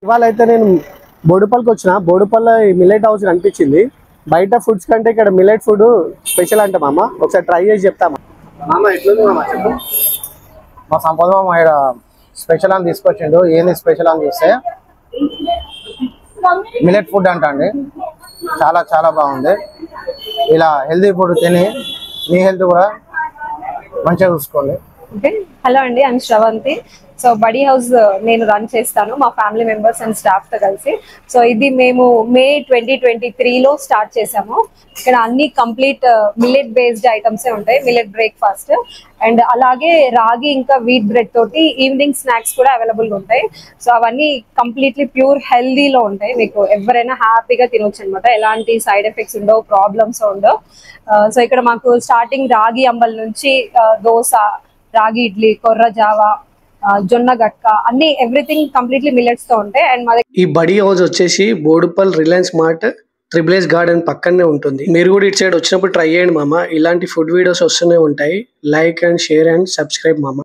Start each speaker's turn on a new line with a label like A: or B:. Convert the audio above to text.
A: ఇవాళ అయితే నేను బోడుపల్లికి వచ్చిన. బోడుపల్లి మిల్లెట్ హౌస్ అనిపించింది. బయట ఫుడ్స్ కంటే ఇక్కడ మిల్లెట్ ఫుడ్ స్పెషల్ అంట మామ. ఒకసారి ట్రై చేసి చెప్తామా మామ? ఎట్లుంది మామ చెప్పు.
B: మా సంపద మామ ఇక్కడ స్పెషల్ అని తీసుకొచ్చిండు. ఏంది స్పెషల్ అని చూస్తే మిల్లెట్ ఫుడ్ అంట అండి. చాలా చాలా బాగుంది. ఇలా హెల్తీ ఫుడ్ తిని మీ హెల్త్ కూడా మంచిగా చూసుకోండి.
C: హలో అండి, I'm Sravanthi. So buddy house నేను రన్ చేస్తాను మా ఫ్యామిలీ మెంబర్స్ అండ్ స్టాఫ్ తో కలిసి. సో ఇది మేము మే 2023లో స్టార్ట్ చేసాము. ఇక్కడ అన్ని కంప్లీట్ మిల్లెట్ బేస్డ్ ఐటమ్సే ఉంటాయి. మిల్లెట్ బ్రేక్ఫాస్ట్ అండ్ అలాగే రాగి ఇంకా వీట్ బ్రెడ్ తోటి ఈవినింగ్ స్నాక్స్ కూడా అవైలబుల్ గా ఉంటాయి. సో అవన్నీ కంప్లీట్లీ ప్యూర్ హెల్దీలో ఉంటాయి. మీకు ఎవరైనా హ్యాపీగా తినొచ్చు అనమాట. ఎలాంటి సైడ్ ఎఫెక్ట్స్ ఉండవు, ప్రాబ్లమ్స్ ఉండవు. సో ఇక్కడ మాకు స్టార్టింగ్ రాగి అంబల్ నుంచి దోశ, రాగి ఇడ్లీ, కొర్ర జావా, జొన్న గట్క అన్ని ఎవ్రీథింగ్ కంప్లీట్లీ మిల్లెట్స్ తో ఉంటాయి. అండ్ మా
A: ఈ బడీ హౌస్ వచ్చేసి Boduppal Reliance mart triple garden పక్కనే ఉంటుంది. మీరు కూడా ఇటు సైడ్ వచ్చినప్పుడు ట్రై చేయండి మామ. ఇలాంటి ఫుడ్ వీడియోస్ వస్తూనే ఉంటాయి. Like and share and subscribe మామ.